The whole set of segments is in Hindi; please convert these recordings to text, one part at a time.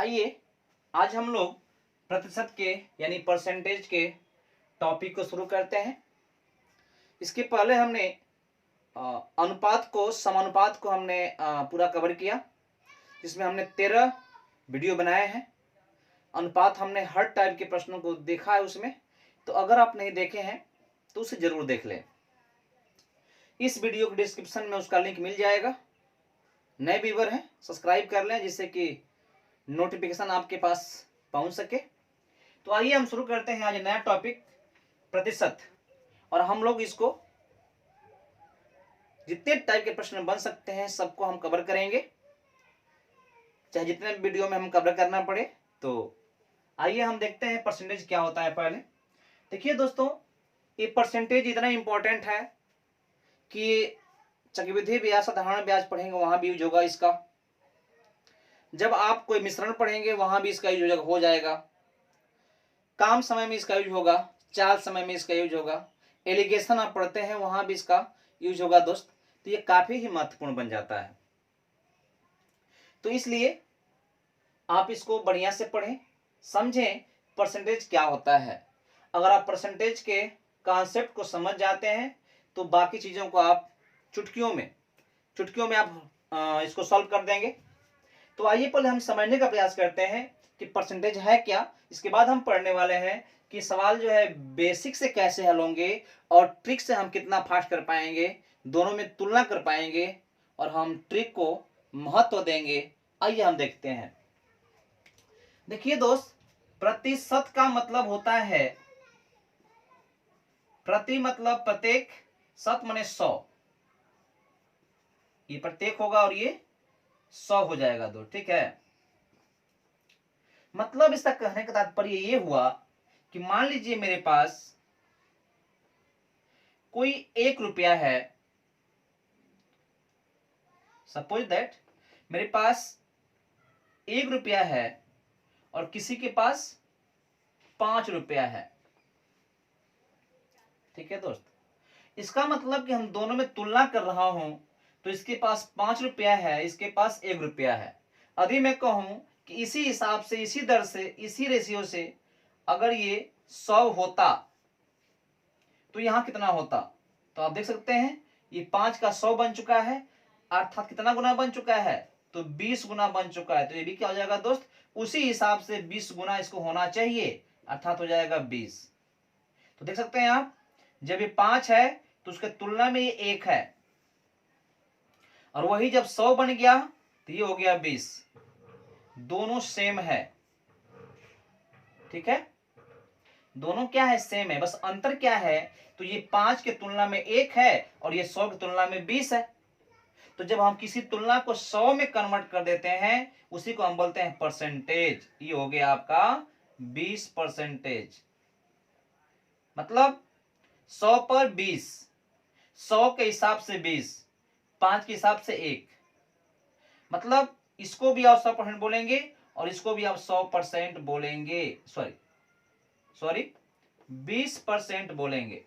आइए आज हम लोग प्रतिशत के यानी परसेंटेज के टॉपिक को शुरू करते हैं। इसके पहले हमने अनुपात को समानुपात को हमने पूरा कवर किया, जिसमें हमने 13 वीडियो बनाए हैं। अनुपात हमने हर टाइप के प्रश्नों को देखा है उसमें, तो अगर आप नहीं देखे हैं तो उसे जरूर देख लें। इस वीडियो के डिस्क्रिप्शन में उसका लिंक मिल जाएगा। नए व्यूअर हैं सब्सक्राइब कर लें जिससे कि नोटिफिकेशन आपके पास पहुंच सके। तो आइए हम शुरू करते हैं आज नया टॉपिक प्रतिशत, और हम लोग इसको जितने टाइप के प्रश्न बन सकते हैं सबको हम कवर करेंगे, चाहे जितने वीडियो में हम कवर करना पड़े। तो आइए हम देखते हैं परसेंटेज क्या होता है। पहले देखिए दोस्तों, ये परसेंटेज इतना इंपॉर्टेंट है कि चक्रवृद्धि ब्याज साधारण ब्याज पढ़ेंगे वहां भी यूज होगा इसका। जब आप कोई मिश्रण पढ़ेंगे वहां भी इसका यूज हो जाएगा। काम समय में इसका यूज होगा, चाल समय में इसका यूज होगा। एलिगेशन आप पढ़ते हैं वहां भी इसका यूज होगा दोस्त। तो ये काफी ही महत्वपूर्ण बन जाता है, तो इसलिए आप इसको बढ़िया से पढ़ें, समझें परसेंटेज क्या होता है। अगर आप परसेंटेज के कॉन्सेप्ट को समझ जाते हैं तो बाकी चीजों को आप चुटकियों में आप इसको सॉल्व कर देंगे। तो आइए पहले हम समझने का प्रयास करते हैं कि परसेंटेज है क्या। इसके बाद हम पढ़ने वाले हैं कि सवाल जो है बेसिक से कैसे हल होंगे और ट्रिक से हम कितना फास्ट कर पाएंगे, दोनों में तुलना कर पाएंगे और हम ट्रिक को महत्व देंगे। आइए हम देखते हैं। देखिए दोस्त, प्रतिशत का मतलब होता है, प्रति मतलब प्रत्येक, शत माने 100। ये प्रत्येक होगा और ये 100 हो जाएगा दो, ठीक है। मतलब इसका कहने का तात्पर्य ये हुआ कि मान लीजिए मेरे पास कोई 1 रुपया है। सपोज दैट मेरे पास 1 रुपया है और किसी के पास 5 रुपया है, ठीक है दोस्त। इसका मतलब कि हम दोनों में तुलना कर रहा हूं, तो इसके पास 5 रुपया है, इसके पास 1 रुपया है। यदि मैं कहूं कि इसी हिसाब से, इसी दर से, इसी रेशियो से अगर ये 100 होता तो यहां कितना होता। तो आप देख सकते हैं ये 5 का 100 बन चुका है, अर्थात कितना गुना बन चुका है, तो 20 गुना बन चुका है। तो ये भी क्या हो जाएगा दोस्त, उसी हिसाब से 20 गुना इसको होना चाहिए, अर्थात हो जाएगा 20। तो देख सकते हैं आप, जब ये 5 है तो उसके तुलना में ये 1 है, और वही जब 100 बन गया तो ये हो गया 20। दोनों सेम है, ठीक है। दोनों क्या है, सेम है, बस अंतर क्या है, तो ये 5 के तुलना में 1 है और ये 100 की तुलना में 20 है। तो जब हम किसी तुलना को 100 में कन्वर्ट कर देते हैं उसी को हम बोलते हैं परसेंटेज। ये हो गया आपका 20%। मतलब 100 पर 20, 100 के हिसाब से 20, 5 के हिसाब से 1। मतलब इसको भी आप 100% बोलेंगे और इसको भी आप 100% बोलेंगे, सॉरी 20% बोलेंगे।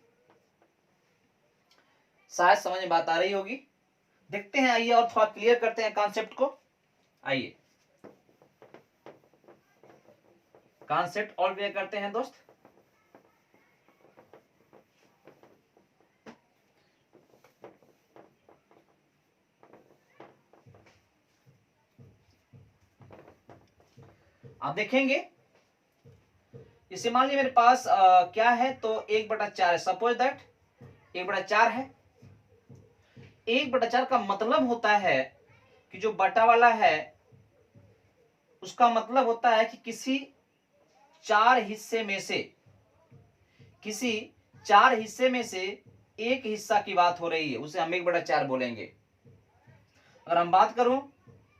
शायद समझ में बात आ रही होगी। देखते हैं, आइए और थोड़ा क्लियर करते हैं कॉन्सेप्ट को। आइए कॉन्सेप्ट और क्लियर करते हैं दोस्त। आप देखेंगे, इसे मान लीजिए मेरे पास क्या है, तो 1/4 है। सपोज दैट 1/4 है। 1/4 का मतलब होता है कि जो बटा वाला है उसका मतलब होता है कि किसी 4 हिस्से में से, किसी 4 हिस्से में से एक हिस्सा की बात हो रही है, उसे हम 1/4 बोलेंगे। अगर हम बात करूं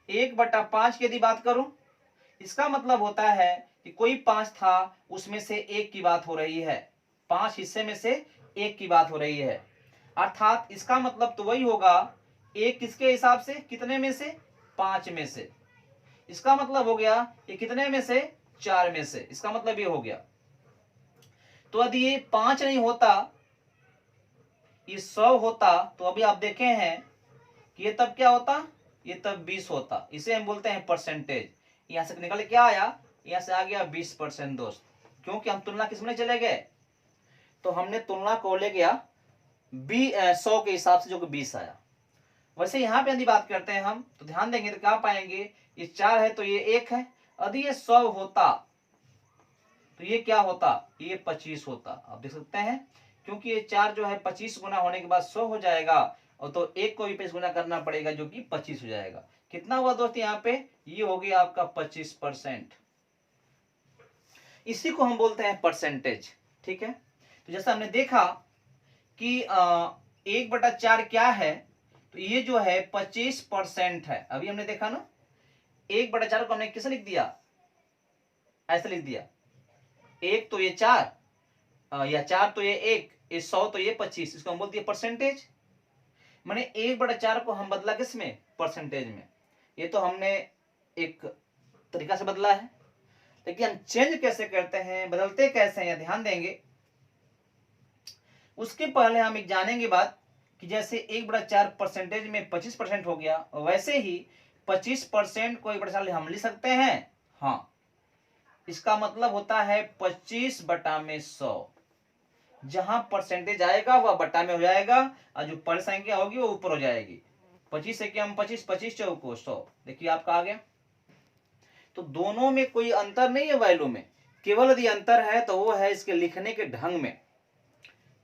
1/5 की यदि बात करूं, इसका मतलब होता है कि कोई 5 था, उसमें से एक की बात हो रही है। 5 हिस्से में से एक की बात हो रही है, अर्थात इसका मतलब तो वही होगा, एक किसके हिसाब से, कितने में से, 5 में से। इसका मतलब हो गया ये कितने में से, 4 में से। इसका मतलब ये हो गया। तो यदि ये 5 नहीं होता, ये 100 होता, तो अभी आप देखे हैं कि ये तब क्या होता, ये तब 20 होता। इसे हम बोलते हैं परसेंटेज। यहाँ से निकल क्या आया, यहाँ से आ गया 20% दोस्त, क्योंकि हम तुलना किस में चले गए, तो हमने तुलना को ले गया 100 के हिसाब से, जो कि 20 आया। वैसे यहाँ पे यदि बात करते हैं हम, तो ध्यान देंगे तो क्या पाएंगे, ये 4 है तो ये 1 है, यदि ये 100 होता तो ये क्या होता, ये 25 होता। आप देख सकते हैं, क्योंकि ये 4 जो है 25 गुना होने के बाद 100 हो जाएगा, और तो 1 को भी 25 गुना करना पड़ेगा, जो कि 25 हो जाएगा। कितना हुआ दोस्त यहाँ पे, ये हो गया आपका 25%। इसी को हम बोलते हैं परसेंटेज। ठीक है, तो जैसा हमने देखा कि 1/4 क्या है, तो ये जो है 25% है। अभी हमने देखा ना, 1/4 को हमने किसे लिख दिया, ऐसे लिख दिया, 1 तो ये 4, या 4 तो ये 1, ये 100 तो ये 25, इसको हम बोलते हैं परसेंटेज। मैंने 1/4 को हम बदला किस में, परसेंटेज में। ये तो हमने एक तरीका से बदला है, लेकिन हम चेंज कैसे करते हैं, बदलते कैसे हैं, ध्यान देंगे। उसके पहले हम एक जानेंगे बात कि जैसे 1/4 परसेंटेज में 25% हो गया, वैसे ही 25% को 1/4 हम लिख सकते हैं। हाँ, इसका मतलब होता है 25/100। जहां परसेंटेज आएगा वह बटा में हो जाएगा, और जो पर संख्या होगी वो ऊपर हो जाएगी। 25 से क्या हम 25, 25 चौको 100। देखिए आपका आ गया। तो दोनों में कोई अंतर नहीं है वैल्यू में, केवल यदि अंतर है तो वो है इसके लिखने के ढंग में।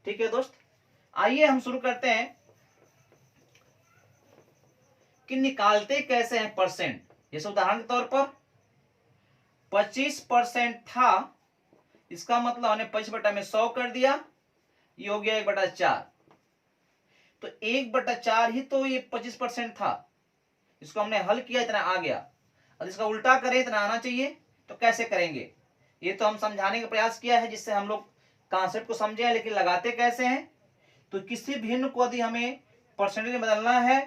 ठीक है दोस्त, आइए हम शुरू करते हैं कि निकालते कैसे हैं परसेंट। जैसे उदाहरण के तौर पर 25% था, इसका मतलब हमने 25/100 कर दिया, ये हो गया 1/4। तो 1/4 ही तो ये 25% था, इसको हमने हल किया, इतना आ गया। और इसका उल्टा करें, इतना आना चाहिए, तो कैसे करेंगे, ये तो हम समझाने का प्रयास किया है, जिससे हम लोग कॉन्सेप्ट को समझे हैं, लेकिन लगाते कैसे हैं। तो किसी भिन्न को यदि हमें परसेंटेज में बदलना है,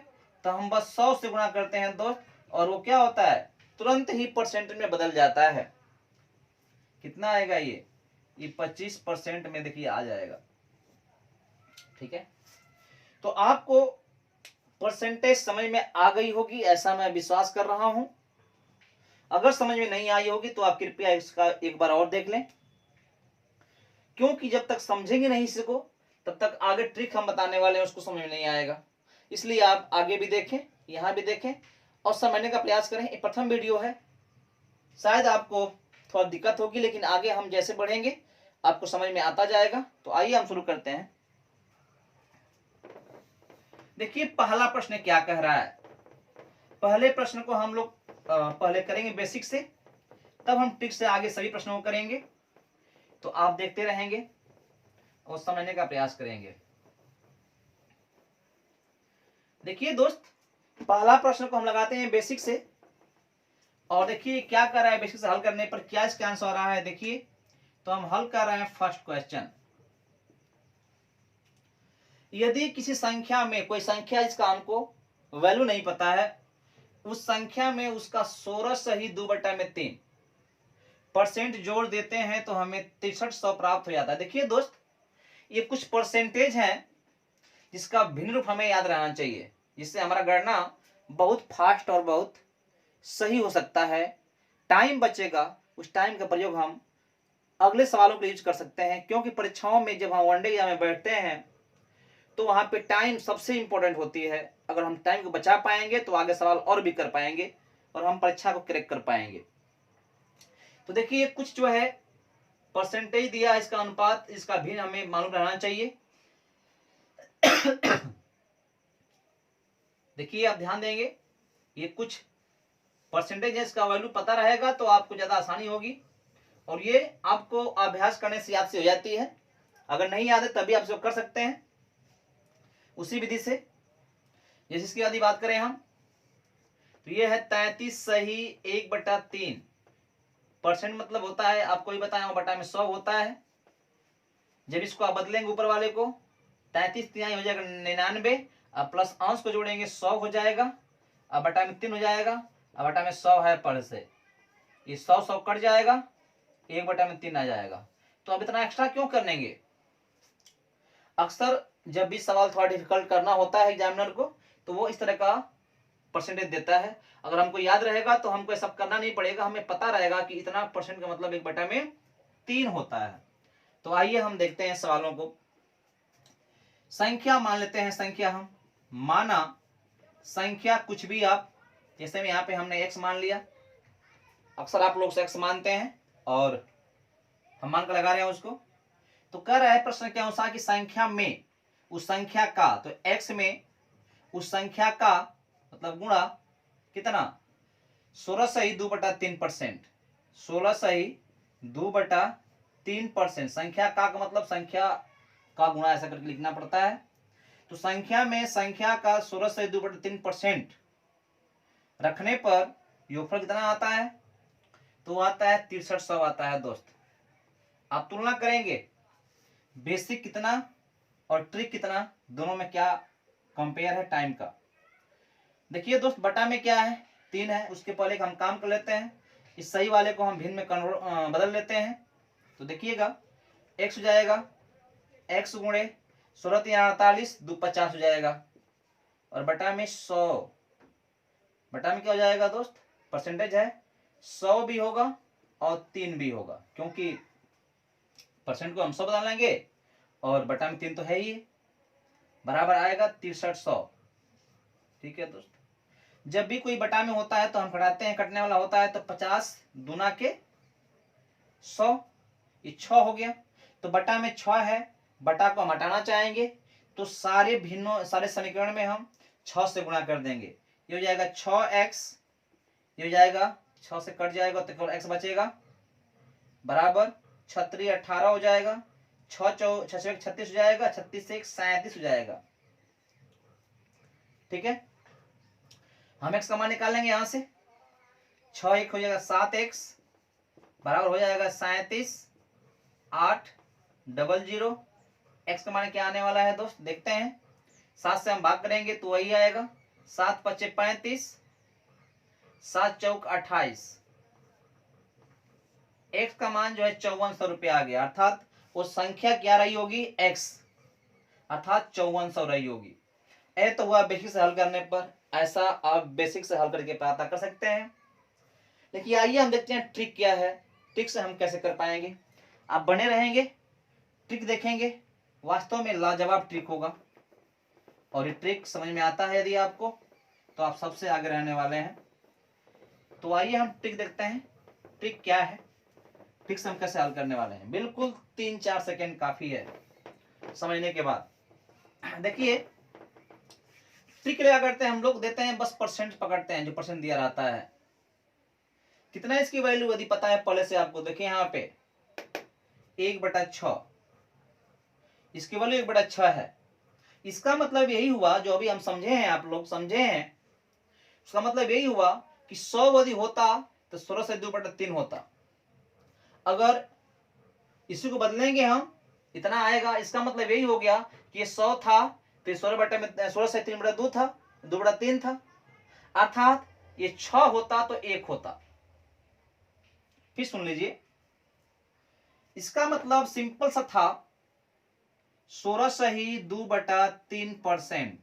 तो हम बस 100 से गुणा करते हैं दोस्त, और वो क्या होता है, तुरंत ही परसेंटेज में बदल जाता है। कितना आएगा ये 25% में देखिए आ जाएगा। ठीक है, तो आपको परसेंटेज समझ में आ गई होगी, ऐसा मैं विश्वास कर रहा हूं। अगर समझ में नहीं आई होगी तो आप कृपया इसका एक बार और देख लें, क्योंकि जब तक समझेंगे नहीं इसको, तब तक आगे ट्रिक हम बताने वाले हैं उसको समझ में नहीं आएगा। इसलिए आप आगे भी देखें, यहां भी देखें, और समझने का प्रयास करें। ये प्रथम वीडियो है, शायद आपको थोड़ा दिक्कत होगी, लेकिन आगे हम जैसे बढ़ेंगे आपको समझ में आता जाएगा। तो आइए हम शुरू करते हैं। देखिए पहला प्रश्न क्या कह रहा है। पहले प्रश्न को हम लोग पहले करेंगे बेसिक से, तब हम ट्रिक से आगे सभी प्रश्नों को करेंगे। तो आप देखते रहेंगे और समझने का प्रयास करेंगे। देखिए दोस्त, पहला प्रश्न को हम लगाते हैं बेसिक से, और देखिए क्या कर रहा है, बेसिक से हल करने पर क्या इसका आंसर आ रहा है। देखिए, तो हम हल कर रहे हैं फर्स्ट क्वेश्चन। यदि किसी संख्या में कोई संख्या जिसका हमको वैल्यू नहीं पता है, उस संख्या में उसका 16 सही 2/3% जोड़ देते हैं, तो हमें 6300 प्राप्त हो जाता है। देखिए दोस्त, ये कुछ परसेंटेज है जिसका भिन्न रूप हमें याद रहना चाहिए, जिससे हमारा गणना बहुत फास्ट और बहुत सही हो सकता है। टाइम बचेगा, उस टाइम का प्रयोग हम अगले सवालों के लिए यूज कर सकते हैं, क्योंकि परीक्षाओं में जब हम वनडे एग्जाम में बैठते हैं तो वहां पे टाइम सबसे इंपॉर्टेंट होती है। अगर हम टाइम को बचा पाएंगे तो आगे सवाल और भी कर पाएंगे, और हम परीक्षा को क्रैक कर पाएंगे। तो देखिए कुछ जो है परसेंटेज दिया, इसका अनुपात, इसका भिन्न हमें मालूम रहना चाहिए। देखिए आप ध्यान देंगे, ये कुछ परसेंटेज है, इसका वैल्यू पता रहेगा तो आपको ज्यादा आसानी होगी, और ये आपको अभ्यास करने से याद से हो जाती है। अगर नहीं याद है तभी आप इसको कर सकते हैं उसी विधि से। जैसे इसकी यदि बात करें हम, तो ये है 33 सही 1/3%, मतलब होता है, आपको ही बताया, बटा में 100 होता है। जब इसको आप बदलेंगे ऊपर वाले को, 33 तिहाई हो जाएगा 99, अब प्लस अंश को जोड़ेंगे 100 हो जाएगा, अब बटा में 3 हो जाएगा, अब बटा में 100 है पर से, ये 100 कट जाएगा, 1/3 आ जाएगा। तो अब इतना एक्स्ट्रा क्यों करेंगे। अक्सर जब भी सवाल थोड़ा डिफिकल्ट करना होता है एग्जामिनर को, तो वो इस तरह का परसेंटेज देता है। अगर हमको याद रहेगा तो हमको सब करना नहीं पड़ेगा, हमें पता रहेगा कि इतना परसेंट का मतलब 1/3 होता है। तो आइए हम देखते हैं सवालों को। संख्या मान लेते हैं, संख्या हम माना संख्या कुछ भी आप, जैसे में यहाँ पे हमने x मान लिया, अक्सर आप लोग x मानते हैं और हम मान कर लगा रहे हैं उसको। तो कह रहा है प्रश्न के अनुसार कि संख्या में उस संख्या का, तो x में उस संख्या का मतलब गुणा कितना 16 सही 2/3%, 16 सही 2/3%। संख्या का मतलब संख्या का गुणा ऐसा करके लिखना पड़ता है। तो संख्या में संख्या का 16 सही 2/3% रखने पर योगफल कितना आता है, तो आता है 6300 आता है दोस्त। आप तुलना करेंगे बेसिक कितना और ट्रिक कितना, दोनों में क्या कंपेयर है टाइम का। देखिए दोस्त, बटा में क्या है 3 है, उसके पहले हम काम कर लेते हैं, इस सही वाले को हम भिन्न में बदल लेते हैं। तो देखिएगा x हो जाएगा x गुणे 16 3 48 2 50 हो जाएगा, और बटा में 100, बटा में क्या हो जाएगा दोस्त, परसेंटेज है 100 भी होगा और 3 भी होगा, क्योंकि परसेंट को हम 100 बदल लेंगे और बटा में 3 तो है ही, बराबर आएगा 6300। ठीक है दोस्त, जब भी कोई बटा में होता है तो हम घटाते हैं, कटने वाला होता है तो 50 दूना के 100, ये 6 हो गया। तो बटा में 6 है, बटा को हम हटाना चाहेंगे तो सारे भिन्नों सारे समीकरण में हम 6 से गुणा कर देंगे। ये हो जाएगा 6x, ये हो जाएगा 6 से कट जाएगा तो केवल x बचेगा, बराबर 36 18 हो जाएगा, 6 6 36 हो जाएगा, 36 से 1 37 हो जाएगा। ठीक है, हम x का मान निकालेंगे यहां से, 6 1 हो जाएगा 7x, बराबर हो जाएगा 37 8 00। x का मान क्या आने वाला है दोस्त, देखते हैं। 7 से हम भाग करेंगे तो वही आएगा, 7 5 35, 7 चौक 28। x का मान जो है 5400 रुपया आ गया, अर्थात वो संख्या क्या रही होगी x, अर्थात 5400 रही होगी। तो हुआ बेसिक से हल करने पर, ऐसा आप बेसिक से हल करके पता कर सकते हैं। लेकिन आइए हम देखते हैं ट्रिक क्या है, ट्रिक से हम कैसे कर पाएंगे। आप बने रहेंगे, ट्रिक देखेंगे, वास्तव में लाजवाब ट्रिक होगा, और ये ट्रिक समझ में आता है यदि आपको तो आप सबसे आगे रहने वाले हैं। तो आइए हम ट्रिक देखते हैं, ट्रिक क्या है, ट्रिक से हम कैसे हल करने वाले हैं। बिल्कुल 3-4 सेकेंड काफी है समझने के बाद। देखिए ट्रिक क्या करते हैं हम लोग, देते हैं बस परसेंट पकड़ते हैं, जो परसेंट दिया रहता है कितना इसकी वैल्यू यदि पता है पहले से आपको, देखिए यहाँ पे 1/6, इसकी वैल्यू 1/6 है। इसका मतलब यही हुआ, जो अभी हम समझे हैं, आप लोग समझे हैं, उसका मतलब यही हुआ कि 100 यदि होता तो 16 से 2/3 होता। अगर इसी को बदलेंगे हम, इतना आएगा, इसका मतलब यही हो गया कि ये 100 था तो 16 से 3/2 था, 2/3 था, अर्थात ये 6 होता तो 1 होता। फिर सुन लीजिए, इसका मतलब सिंपल सा था, 16 सही 2/3%,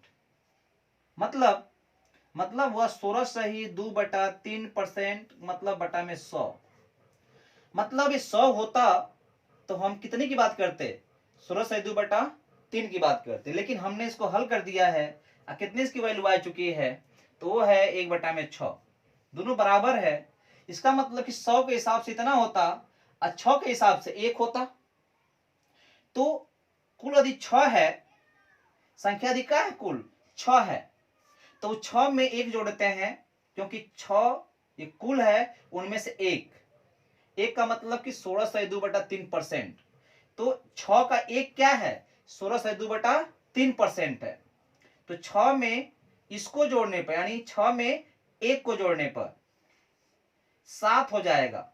मतलब वह 16 सही 2/3%, मतलब बटा में 100, मतलब ये 100 होता तो हम कितने की बात करते, 16 सही 2/3 की बात करते, लेकिन हमने इसको हल कर दिया है, कितने इसकी वैल्यू आ चुकी है, तो वो है 1/6, दोनों बराबर है। इसका मतलब कि 100 के हिसाब से इतना होता और 6 के हिसाब से 1 होता। तो कुल यदि 6 है, संख्या यदि क्या है, कुल 6 है, तो 6 में 1 जोड़ते हैं, क्योंकि 6 ये कुल है, उनमें से 1 का मतलब कि 16 से 2/3%। तो 6 का 1 क्या है, 16 से 2/3% है। तो 6 में इसको जोड़ने पर, यानी 6 में 1 को जोड़ने पर 7 हो जाएगा।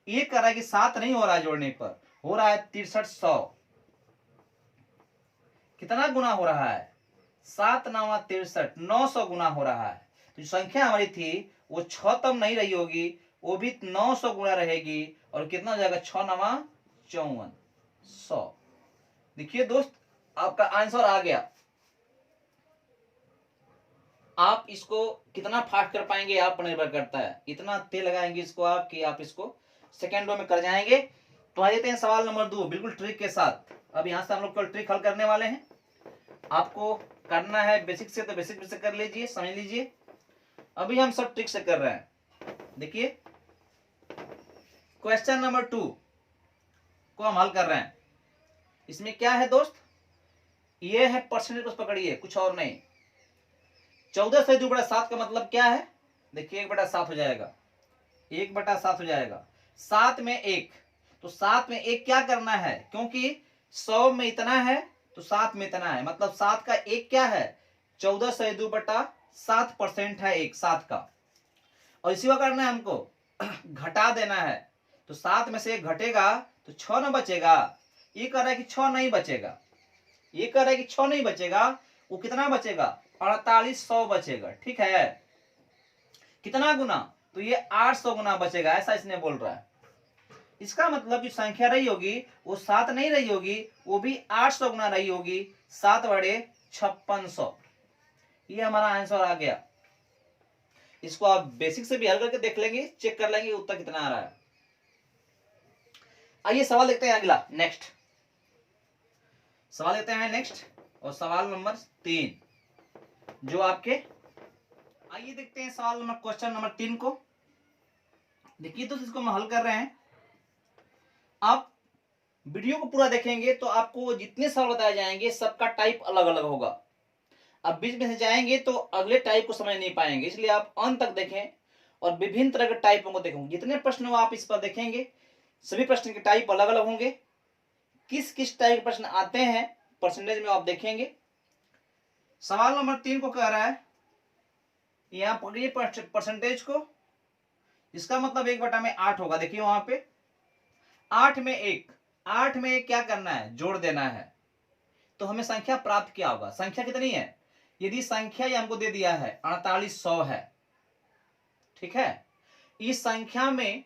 ये कह रहा है कि 7 नहीं हो रहा है जोड़ने पर, हो रहा है 6300। कितना गुना हो रहा है, 7 9 63, 900 गुना हो रहा है। तो जो संख्या हमारी थी वो 6 तब नहीं रही होगी, वो भी 900 गुना रहेगी, और कितना हो जाएगा 6 9 54, 100। देखिए दोस्त, आपका आंसर आ गया, आप इसको कितना फास्ट कर पाएंगे आप पर निर्भर करता है। इतना तेल लगाएंगे इसको आप कि आप इसको सेकेंडों में कर जाएंगे। तो आ जाते हैं सवाल नंबर 2 बिल्कुल ट्रिक के साथ। अब यहाँ से हम लोग ट्रिक हल करने वाले हैं। आपको करना है बेसिक से, तो बेसिक से कर लीजिए, समझ लीजिए। अभी हम सब ट्रिक से कर रहे हैं। देखिए क्वेश्चन नंबर 2 को हम हल कर रहे हैं। इसमें क्या है दोस्त, ये है परसेंटेज, बस पकड़िए, कुछ और नहीं। 14 से 2/7 का मतलब क्या है, देखिए 1/7 हो जाएगा, 1/7 हो जाएगा। 7 में 1, तो 7 में 1 क्या करना है, क्योंकि 100 में इतना है तो 7 में इतना है, मतलब 7 का 1 क्या है, 14 से 2/7% है 1 7 का। और इसी को करना है हमको, घटा देना है। तो 7 में से 1 घटेगा तो 6 ना बचेगा। ये कह रहा है कि 6 नहीं बचेगा, ये कह रहा है कि 6 नहीं बचेगा, वो कितना बचेगा, 4800 बचेगा। ठीक है, कितना गुना, तो ये 800 गुना बचेगा, ऐसा इसने बोल रहा है। इसका मतलब जो संख्या रही होगी वो 7 नहीं रही होगी, वो भी 800 गुना रही होगी, 7/5600। ये हमारा आंसर आ गया। इसको आप बेसिक से भी हल करके देख लेंगे, चेक कर लेंगे उत्तर कितना आ रहा है। आइए सवाल देखते हैं अगला, नेक्स्ट सवाल लेते हैं नेक्स्ट, और सवाल नंबर 3 जो आपके, आइए देखते हैं सवाल नंबर क्वेश्चन नंबर 3 को। देखिए तो इसको हम हल कर रहे हैं। आप वीडियो को पूरा देखेंगे तो आपको जितने सवाल बताए जाएंगे सबका टाइप अलग अलग होगा। अब बीच में से जाएंगे तो अगले टाइप को समझ नहीं पाएंगे, इसलिए आप अंत तक देखें और विभिन्न तरह के टाइपों को देखेंगे। जितने प्रश्न आप इस पर देखेंगे सभी प्रश्न के टाइप अलग अलग होंगे। किस किस टाइप के प्रश्न आते हैं परसेंटेज में आप देखेंगे। सवाल नंबर 3 को कह रहा है, यहाँ पकड़िए परसेंटेज को, इसका मतलब 1/8 होगा। देखिए वहां पे 8 में 1 क्या करना है, जोड़ देना है। तो हमें संख्या प्राप्त क्या होगा, संख्या कितनी है, यदि संख्या ये हमको दे दिया है 4800 है, ठीक है, इस संख्या में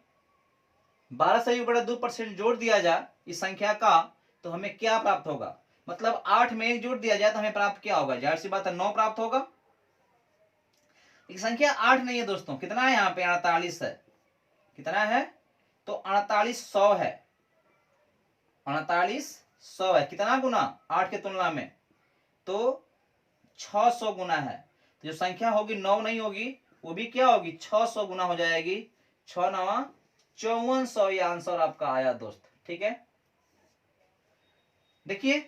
12 से 2% जोड़ दिया जाए इस संख्या का, तो हमें क्या प्राप्त होगा, मतलब 8 में 1 जोड़ दिया जाए तो हमें प्राप्त क्या होगा, जाहिर सी बात है 9 प्राप्त होगा। एक संख्या 8 नहीं है दोस्तों, कितना है यहाँ पे 48 है, कितना है, तो 4800 है, 4800 है, कितना गुना 8 के तुलना में, तो 600 गुना है। तो जो संख्या होगी 9 नहीं होगी, वो भी क्या होगी 600 गुना हो जाएगी, 6 9 5400। ये आंसर आपका आया दोस्त, ठीक है। देखिए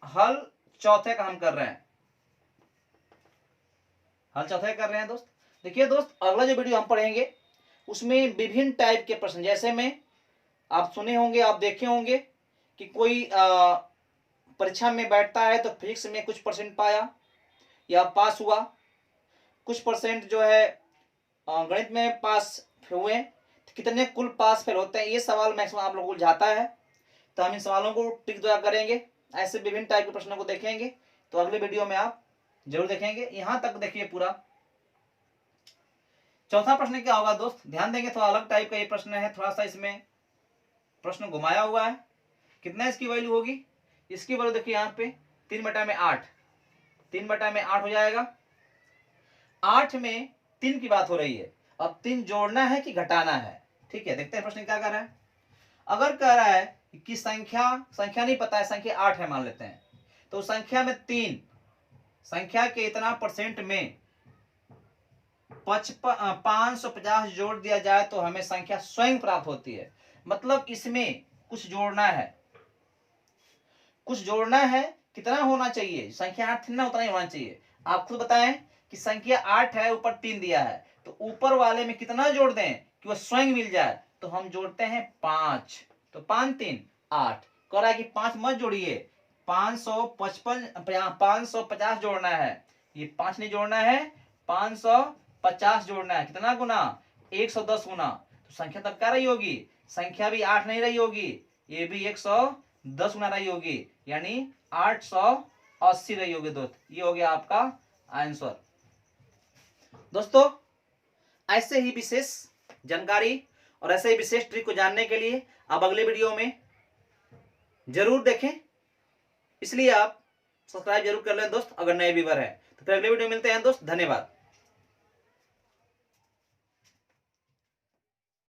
हल चौथे का हम कर रहे हैं, हल चौथे कर रहे हैं दोस्त। देखिए दोस्त अगला जो वीडियो हम पढ़ेंगे उसमें विभिन्न टाइप के प्रश्न, जैसे में आप सुने होंगे, आप देखे होंगे कि कोई परीक्षा में बैठता है तो फिजिक्स में कुछ परसेंट पाया या पास हुआ, कुछ परसेंट जो है गणित में पास हुए, तो कितने कुल पास फेल होते हैं, ये सवाल मैक्सिमम आप लोगों को उलझाता है। तो हम इन सवालों को टिक द्वारा करेंगे, ऐसे विभिन्न टाइप के प्रश्नों को देखेंगे। तो अगले वीडियो में आप जरूर देखेंगे। यहां तक देखिए पूरा। चौथा प्रश्न क्या होगा दोस्त, ध्यान देंगे, थोड़ा अलग टाइप का ये प्रश्न है, थोड़ा सा इसमें प्रश्न घुमाया हुआ है। कितना इसकी वैल्यू होगी, इसकी वैल्यू देखिए यहाँ पे 3/8, 3/8 हो जाएगा। 8 में 3 की बात हो रही है, अब 3 जोड़ना है कि घटाना है, ठीक है। देखते हैं प्रश्न क्या कर रहा है। अगर कह रहा है कि संख्या नहीं पता है, संख्या 8 है मान लेते हैं, तो संख्या में 3, संख्या के इतना परसेंट में 550 जोड़ दिया जाए तो हमें संख्या स्वयं प्राप्त होती है। मतलब इसमें कुछ जोड़ना है, कुछ जोड़ना है, कितना होना चाहिए, संख्या 8 थी ना, उतना ही होना चाहिए। आप खुद बताएं कि संख्या 8 है, ऊपर 3 दिया है, तो ऊपर वाले में कितना जोड़ दें कि वह स्वयं मिल जाए। तो हम जोड़ते हैं 5, तो 5 3 8। कह रहा है कि 5 मत जोड़िए, 550 जोड़ना है, ये 5 नहीं जोड़ना है, 550 जोड़ना है, कितना गुना 110 गुना। तो संख्या तब क्या रही होगी, संख्या भी 8 नहीं रही होगी, ये भी 110 गुना रही होगी, यानी 880 रही होगी दोस्त। ये हो गया आपका आंसर। दोस्तों ऐसे ही विशेष जानकारी और ऐसे ही विशेष ट्रिक को जानने के लिए आप अगले वीडियो में जरूर देखें, इसलिए आप सब्सक्राइब जरूर कर लें दोस्त अगर नए व्यूवर है। तो फिर अगले वीडियो में मिलते हैं दोस्त, धन्यवाद।